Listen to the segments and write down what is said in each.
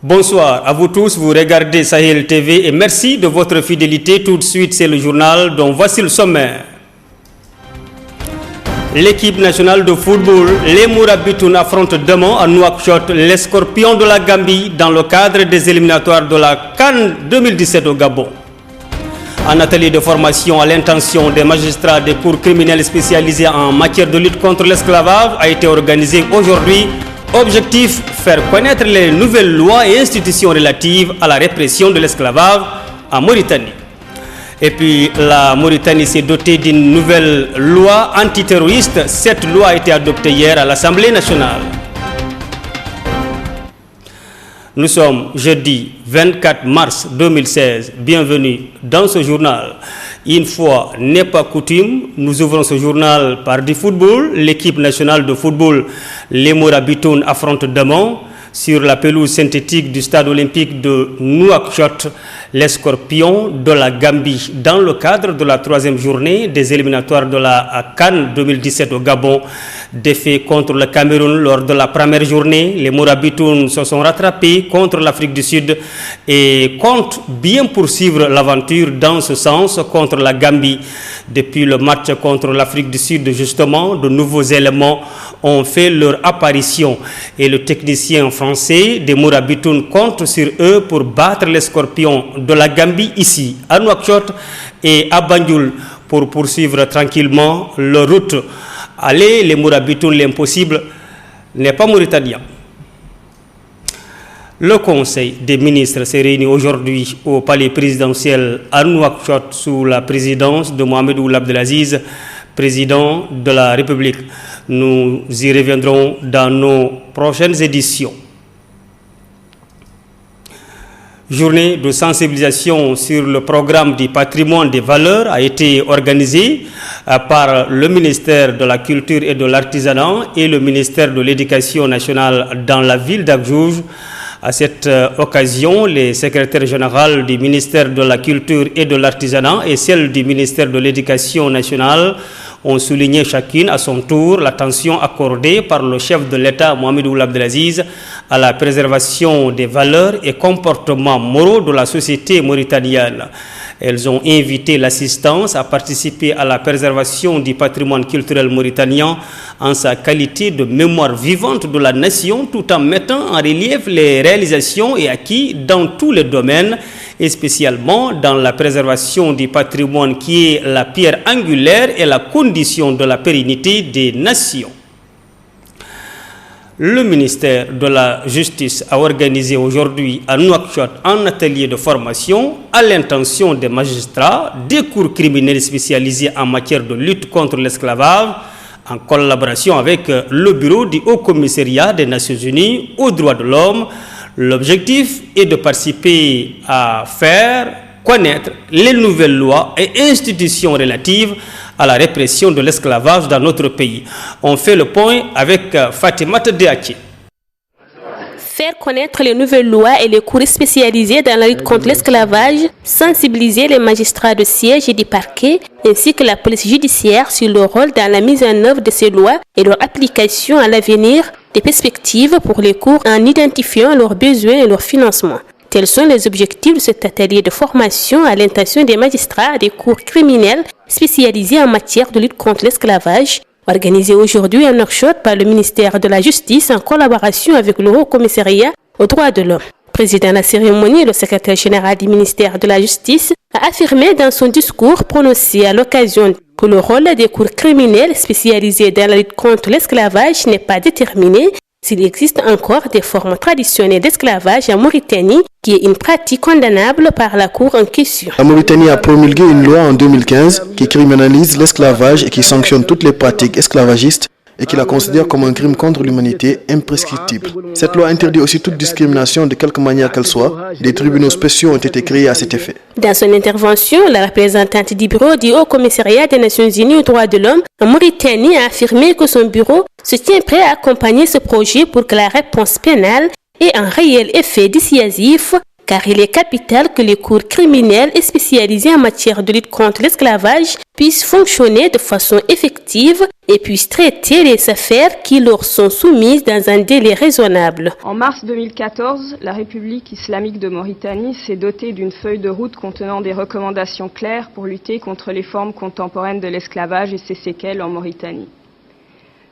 Bonsoir à vous tous, vous regardez Sahel TV et merci de votre fidélité. Tout de suite, c'est le journal dont voici le sommaire. L'équipe nationale de football, les Mourabitoun affrontent demain à Nouakchott les Scorpions de la Gambie dans le cadre des éliminatoires de la CAN 2017 au Gabon. Un atelier de formation à l'intention des magistrats des cours criminels spécialisés en matière de lutte contre l'esclavage a été organisé aujourd'hui. Objectif, faire connaître les nouvelles lois et institutions relatives à la répression de l'esclavage en Mauritanie. Et puis, la Mauritanie s'est dotée d'une nouvelle loi antiterroriste. Cette loi a été adoptée hier à l'Assemblée nationale. Nous sommes jeudi 24 mars 2016. Bienvenue dans ce journal. Une fois n'est pas coutume, nous ouvrons ce journal par du football. L'équipe nationale de football, les Mourabitoun, affronte demain sur la pelouse synthétique du stade olympique de Nouakchott les Scorpions de la Gambie dans le cadre de la troisième journée des éliminatoires de la CAN 2017 au Gabon. Défait contre le Cameroun lors de la première journée, les Mourabitoun se sont rattrapés contre l'Afrique du Sud et comptent bien poursuivre l'aventure dans ce sens contre la Gambie. Depuis le match contre l'Afrique du Sud, justement, de nouveaux éléments ont fait leur apparition et le technicien français des Mourabitoun compte sur eux pour battre les Scorpions de la Gambie ici à Nouakchott et à Banjul pour poursuivre tranquillement leur route. Allez, les Mourabitoun, l'impossible n'est pas mauritanien. Le Conseil des ministres s'est réuni aujourd'hui au palais présidentiel à Nouakchott sous la présidence de Mohamed Ould Abdelaziz, président de la République. Nous y reviendrons dans nos prochaines éditions. Journée de sensibilisation sur le programme du patrimoine des valeurs a été organisée par le ministère de la Culture et de l'Artisanat et le ministère de l'Éducation nationale dans la ville d'Abjouj. À cette occasion, les secrétaires généraux du ministère de la Culture et de l'Artisanat et celle du ministère de l'Éducation nationale ont souligné chacune à son tour l'attention accordée par le chef de l'État Mohamed Ould Abdelaziz à la préservation des valeurs et comportements moraux de la société mauritanienne. Elles ont invité l'assistance à participer à la préservation du patrimoine culturel mauritanien en sa qualité de mémoire vivante de la nation tout en mettant en relief les réalisations et acquis dans tous les domaines et spécialement dans la préservation du patrimoine qui est la pierre angulaire et la condition de la pérennité des nations. Le ministère de la Justice a organisé aujourd'hui à Nouakchott un atelier de formation à l'intention des magistrats des cours criminels spécialisés en matière de lutte contre l'esclavage en collaboration avec le bureau du Haut Commissariat des Nations Unies aux droits de l'homme. L'objectif est de participer à faire connaître les nouvelles lois et institutions relatives à la répression de l'esclavage dans notre pays. On fait le point avec Fatimata Deachi. Faire connaître les nouvelles lois et les cours spécialisés dans la lutte contre l'esclavage, sensibiliser les magistrats de siège et du parquet, ainsi que la police judiciaire sur le rôle dans la mise en œuvre de ces lois et leur application à l'avenir, des perspectives pour les cours en identifiant leurs besoins et leur financement. Tels sont les objectifs de cet atelier de formation à l'intention des magistrats des cours criminels spécialisés en matière de lutte contre l'esclavage, organisé aujourd'hui à Nouakchott par le ministère de la Justice en collaboration avec le Haut Commissariat aux droits de l'homme. Président de la cérémonie, le secrétaire général du ministère de la Justice a affirmé dans son discours prononcé à l'occasion que le rôle des cours criminels spécialisés dans la lutte contre l'esclavage n'est pas déterminé s'il existe encore des formes traditionnelles d'esclavage en Mauritanie, qui est une pratique condamnable par la Cour en question. La Mauritanie a promulgué une loi en 2015 qui criminalise l'esclavage et qui sanctionne toutes les pratiques esclavagistes et qui la considère comme un crime contre l'humanité imprescriptible. Cette loi interdit aussi toute discrimination de quelque manière qu'elle soit. Des tribunaux spéciaux ont été créés à cet effet. Dans son intervention, la représentante du bureau du Haut Commissariat des Nations Unies aux droits de l'homme en Mauritanie a affirmé que son bureau se tient prêt à accompagner ce projet pour que la réponse pénale ait un réel effet dissuasif, car il est capital que les cours criminels et spécialisés en matière de lutte contre l'esclavage puissent fonctionner de façon effective et puissent traiter les affaires qui leur sont soumises dans un délai raisonnable. En mars 2014, la République islamique de Mauritanie s'est dotée d'une feuille de route contenant des recommandations claires pour lutter contre les formes contemporaines de l'esclavage et ses séquelles en Mauritanie.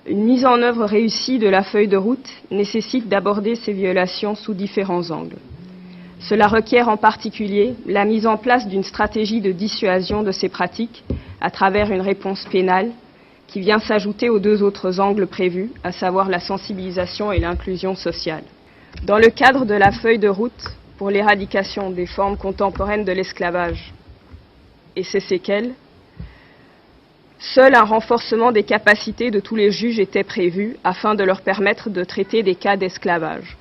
Une mise en œuvre réussie de la feuille de route nécessite d'aborder ces violations sous différents angles. Cela requiert en particulier la mise en place d'une stratégie de dissuasion de ces pratiques à travers une réponse pénale qui vient s'ajouter aux deux autres angles prévus, à savoir la sensibilisation et l'inclusion sociale. Dans le cadre de la feuille de route pour l'éradication des formes contemporaines de l'esclavage et ses séquelles, seul un renforcement des capacités de tous les juges était prévu afin de leur permettre de traiter des cas d'esclavage.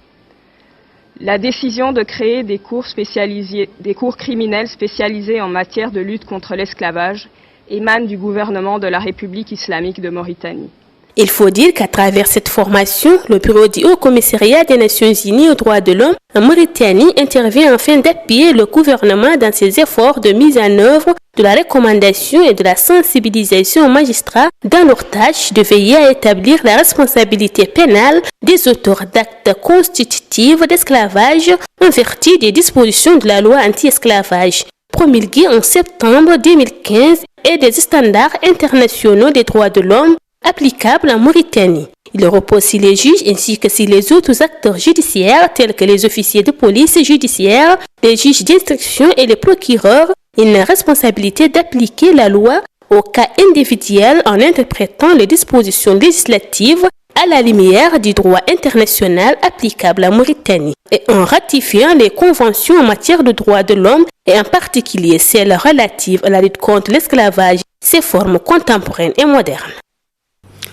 La décision de créer des cours criminels spécialisés en matière de lutte contre l'esclavage émane du gouvernement de la République islamique de Mauritanie. Il faut dire qu'à travers cette formation, le Bureau du Haut-Commissariat des Nations Unies aux droits de l'homme en Mauritanie intervient afin d'appuyer le gouvernement dans ses efforts de mise en œuvre de la recommandation et de la sensibilisation aux magistrats dans leur tâche de veiller à établir la responsabilité pénale des auteurs d'actes constitutifs d'esclavage en vertu des dispositions de la loi anti-esclavage promulguée en septembre 2015 et des standards internationaux des droits de l'homme applicables en Mauritanie. Il repose sur les juges ainsi que sur les autres acteurs judiciaires tels que les officiers de police judiciaire, les juges d'instruction et les procureurs une responsabilité d'appliquer la loi au cas individuel en interprétant les dispositions législatives à la lumière du droit international applicable à Mauritanie et en ratifiant les conventions en matière de droits de l'homme et en particulier celles relatives à la lutte contre l'esclavage, ses formes contemporaines et modernes.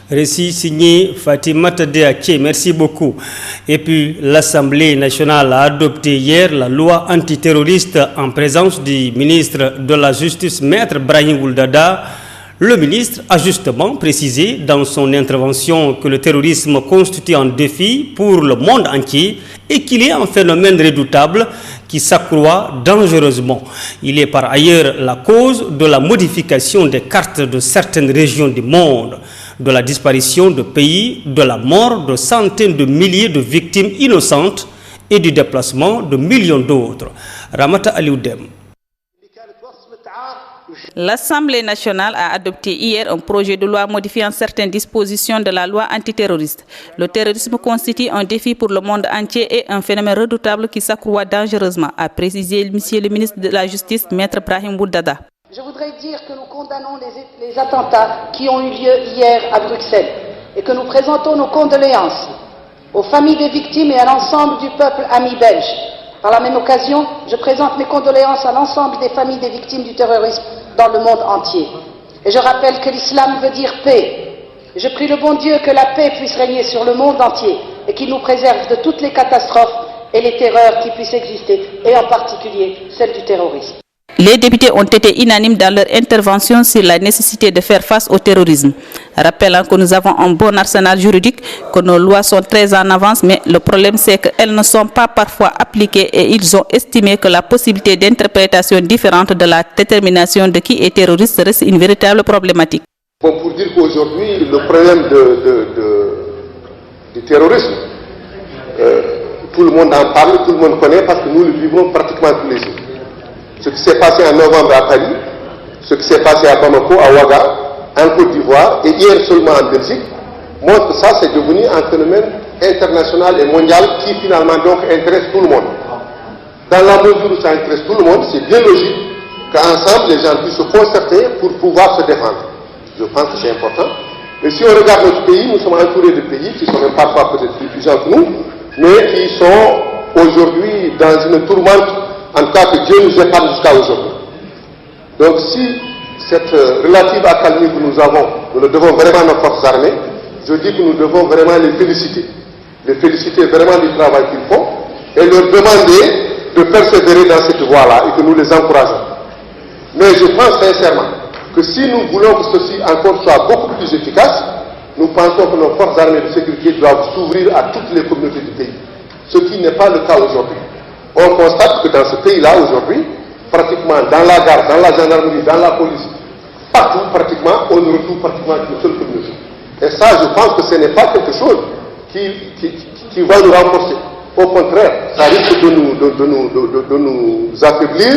Récit signé Fatimata Deaké, merci beaucoup. Et puis l'Assemblée nationale a adopté hier la loi antiterroriste en présence du ministre de la Justice, Maître Brahim Ouldada. Le ministre a justement précisé dans son intervention que le terrorisme constitue un défi pour le monde entier et qu'il est un phénomène redoutable qui s'accroît dangereusement. Il est par ailleurs la cause de la modification des cartes de certaines régions du monde, de la disparition de pays, de la mort de centaines de milliers de victimes innocentes et du déplacement de millions d'autres. Ramata Alioudem. L'Assemblée nationale a adopté hier un projet de loi modifiant certaines dispositions de la loi antiterroriste. Le terrorisme constitue un défi pour le monde entier et un phénomène redoutable qui s'accroît dangereusement, a précisé monsieur le ministre de la Justice, Maître Brahim Ouldada. Je voudrais dire que nous condamnons les attentats qui ont eu lieu hier à Bruxelles et que nous présentons nos condoléances aux familles des victimes et à l'ensemble du peuple ami belge. Par la même occasion, je présente mes condoléances à l'ensemble des familles des victimes du terrorisme dans le monde entier. Et je rappelle que l'islam veut dire paix. Et je prie le bon Dieu que la paix puisse régner sur le monde entier et qu'il nous préserve de toutes les catastrophes et les terreurs qui puissent exister, et en particulier celle du terrorisme. Les députés ont été unanimes dans leur intervention sur la nécessité de faire face au terrorisme, rappelant que nous avons un bon arsenal juridique, que nos lois sont très en avance, mais le problème c'est qu'elles ne sont pas parfois appliquées et ils ont estimé que la possibilité d'interprétation différente de la détermination de qui est terroriste reste une véritable problématique. Bon, pour dire qu'aujourd'hui, le problème du terrorisme, tout le monde en parle, tout le monde connaît parce que nous le vivons pratiquement tous les jours. Ce qui s'est passé en novembre à Paris, ce qui s'est passé à Bamako, à Ouaga, en Côte d'Ivoire et hier seulement en Belgique, montre que ça c'est devenu un phénomène international et mondial qui finalement donc intéresse tout le monde. Dans la mesure où ça intéresse tout le monde, c'est bien logique qu'ensemble les gens puissent se concerter pour pouvoir se défendre. Je pense que c'est important. Et si on regarde notre pays, nous sommes entourés de pays qui sont même parfois peut-être plus puissants que nous, mais qui sont aujourd'hui dans une tourmente. En tout cas, que Dieu nous épargne jusqu'à aujourd'hui. Donc, si cette relative accalmie que nous avons, nous le devons vraiment à nos forces armées, je dis que nous devons vraiment les féliciter. Les féliciter vraiment du travail qu'ils font et leur demander de persévérer dans cette voie-là et que nous les encourageons. Mais je pense sincèrement que si nous voulons que ceci encore soit beaucoup plus efficace, nous pensons que nos forces armées de sécurité doivent s'ouvrir à toutes les communautés du pays. Ce qui n'est pas le cas aujourd'hui. On constate que dans ce pays-là, aujourd'hui, pratiquement dans la gare, dans la gendarmerie, dans la police, partout, pratiquement, on ne retrouve pratiquement qu'une seule communauté. Et ça, je pense que ce n'est pas quelque chose qui va nous renforcer. Au contraire, ça risque de nous affaiblir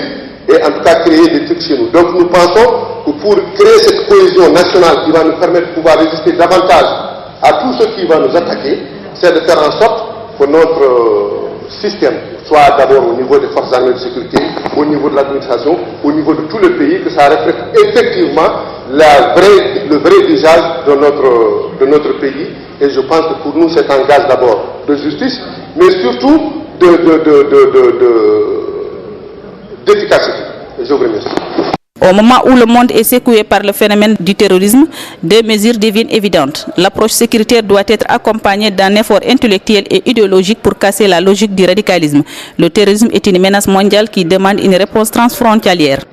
et en tout cas créer des trucs chez nous. Donc nous pensons que pour créer cette cohésion nationale qui va nous permettre de pouvoir résister davantage à tout ce qui va nous attaquer, c'est de faire en sorte que notre système soit d'abord au niveau des forces armées de sécurité, au niveau de l'administration, au niveau de tout le pays, que ça reflète effectivement le vrai visage de notre pays. Et je pense que pour nous, c'est un gage d'abord de justice, mais surtout d'efficacité. Je vous remercie. Au moment où le monde est secoué par le phénomène du terrorisme, deux mesures deviennent évidentes. L'approche sécuritaire doit être accompagnée d'un effort intellectuel et idéologique pour casser la logique du radicalisme. Le terrorisme est une menace mondiale qui demande une réponse transfrontalière.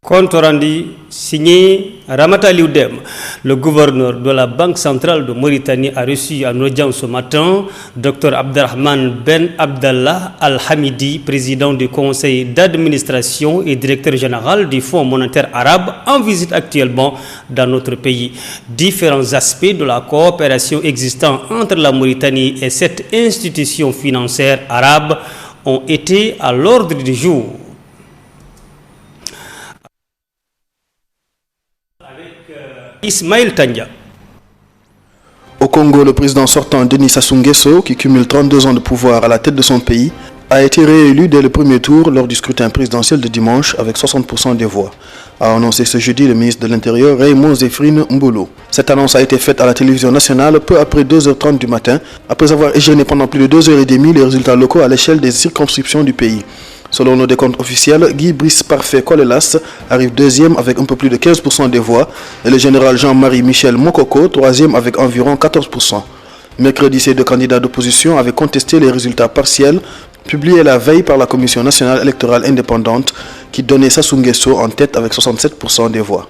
Compte rendu signé Ramata Liudem, le gouverneur de la Banque centrale de Mauritanie a reçu en audience ce matin Dr Abdelrahman Ben Abdallah Al-Hamidi, président du conseil d'administration et directeur général du Fonds monétaire arabe, en visite actuellement dans notre pays. Différents aspects de la coopération existant entre la Mauritanie et cette institution financière arabe ont été à l'ordre du jour. Ismaël Tanja. Au Congo, le président sortant Denis Sassou Nguesso, qui cumule 32 ans de pouvoir à la tête de son pays, a été réélu dès le premier tour lors du scrutin présidentiel de dimanche avec 60% des voix, a annoncé ce jeudi le ministre de l'Intérieur Raymond Zéphirine Mbolo. Cette annonce a été faite à la télévision nationale peu après 2h30 du matin, après avoir égerné pendant plus de 2h30 les résultats locaux à l'échelle des circonscriptions du pays. Selon nos décomptes officiels, Guy Brice Parfait Kolelas arrive deuxième avec un peu plus de 15% des voix et le général Jean-Marie Michel Mokoko troisième avec environ 14%. Mercredi, ces deux candidats d'opposition avaient contesté les résultats partiels publiés la veille par la Commission nationale électorale indépendante qui donnait Sassou Nguesso en tête avec 67% des voix.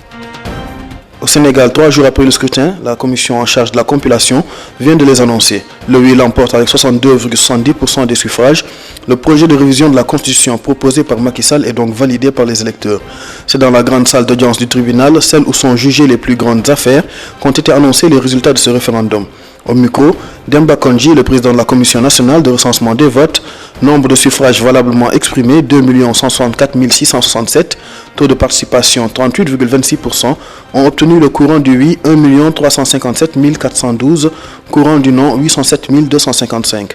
Au Sénégal, 3 jours après le scrutin, la commission en charge de la compilation vient de les annoncer. Le oui l'emporte avec 62,70% des suffrages. Le projet de révision de la Constitution proposé par Macky Sall est donc validé par les électeurs. C'est dans la grande salle d'audience du tribunal, celle où sont jugées les plus grandes affaires, qu'ont été annoncés les résultats de ce référendum. Au micro, Demba Kandji, le président de la Commission nationale de recensement des votes, nombre de suffrages valablement exprimés 2 164 667, taux de participation 38,26%, ont obtenu le courant du oui 1 357 412, courant du non 807 255.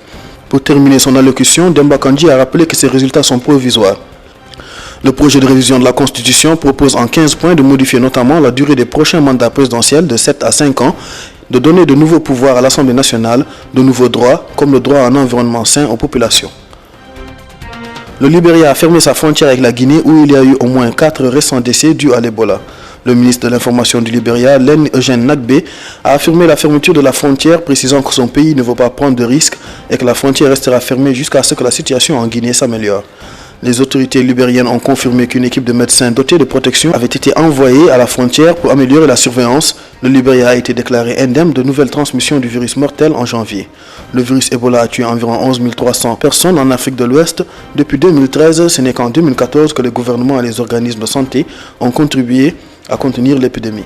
Pour terminer son allocution, Demba Kandji a rappelé que ces résultats sont provisoires. Le projet de révision de la Constitution propose en 15 points de modifier notamment la durée des prochains mandats présidentiels de 7 à 5 ans, de donner de nouveaux pouvoirs à l'Assemblée nationale, de nouveaux droits, comme le droit à un environnement sain aux populations. Le Libéria a fermé sa frontière avec la Guinée où il y a eu au moins 4 récents décès dus à l'Ebola. Le ministre de l'Information du Libéria, Len Eugène Nagbe, a affirmé la fermeture de la frontière, précisant que son pays ne veut pas prendre de risques et que la frontière restera fermée jusqu'à ce que la situation en Guinée s'améliore. Les autorités libériennes ont confirmé qu'une équipe de médecins dotés de protection avait été envoyée à la frontière pour améliorer la surveillance. Le Libéria a été déclaré indemne de nouvelles transmissions du virus mortel en janvier. Le virus Ebola a tué environ 11 300 personnes en Afrique de l'Ouest. Depuis 2013, ce n'est qu'en 2014 que le gouvernement et les organismes de santé ont contribué à contenir l'épidémie.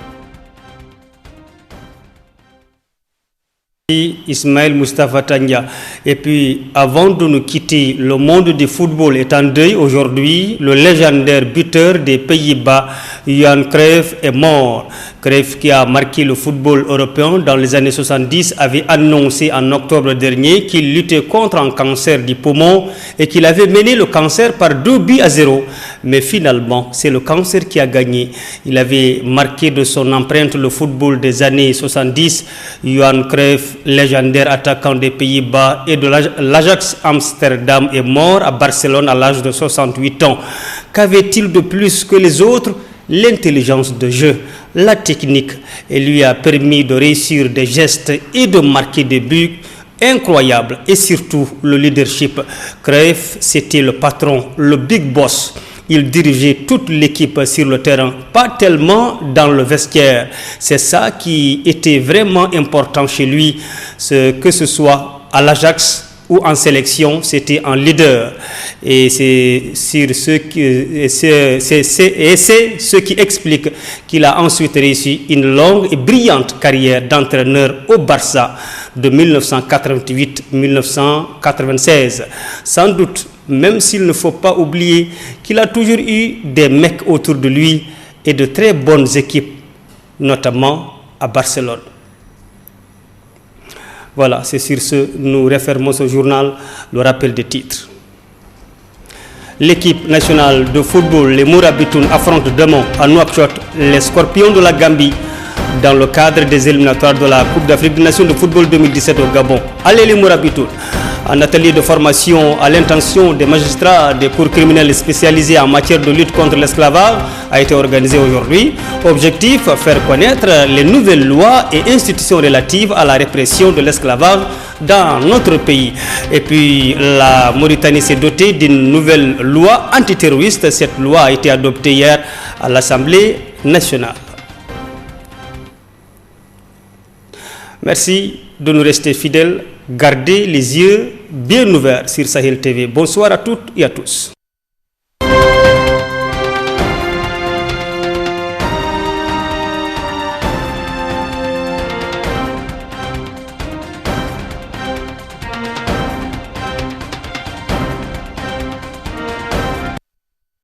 Ismaël Moustapha Tanja. Et puis, avant de nous quitter, le monde du football est en deuil aujourd'hui. Le légendaire buteur des Pays-Bas, Johan Cruyff, est mort. Cruyff, qui a marqué le football européen dans les années 70, avait annoncé en octobre dernier qu'il luttait contre un cancer du poumon et qu'il avait mené le cancer par 2-0. Mais finalement, c'est le cancer qui a gagné. Il avait marqué de son empreinte le football des années 70. Johan Cruyff, légendaire attaquant des Pays-Bas et de l'Ajax Amsterdam, est mort à Barcelone à l'âge de 68 ans. Qu'avait-il de plus que les autres? L'intelligence de jeu, la technique, et lui a permis de réussir des gestes et de marquer des buts incroyables, et surtout le leadership. Cruyff, c'était le patron, le big boss. Il dirigeait toute l'équipe sur le terrain, pas tellement dans le vestiaire. C'est ça qui était vraiment important chez lui, que ce soit à l'Ajax ou en sélection, c'était un leader. Et c'est ce qui explique qu'il a ensuite réussi une longue et brillante carrière d'entraîneur au Barça de 1988-1996. Sans doute, même s'il ne faut pas oublier qu'il a toujours eu des mecs autour de lui et de très bonnes équipes, notamment à Barcelone. Voilà, c'est sur ce nous refermons ce journal, le rappel des titres. L'équipe nationale de football, les Mourabitoun, affrontent demain à Nouakchott les Scorpions de la Gambie dans le cadre des éliminatoires de la Coupe d'Afrique des Nations de football 2017 au Gabon. Allez les Mourabitoun! Un atelier de formation à l'intention des magistrats des cours criminels spécialisés en matière de lutte contre l'esclavage a été organisé aujourd'hui. Objectif, faire connaître les nouvelles lois et institutions relatives à la répression de l'esclavage dans notre pays. Et puis, la Mauritanie s'est dotée d'une nouvelle loi antiterroriste. Cette loi a été adoptée hier à l'Assemblée nationale. Merci de nous rester fidèles. Gardez les yeux bien ouverts sur Sahel TV. Bonsoir à toutes et à tous.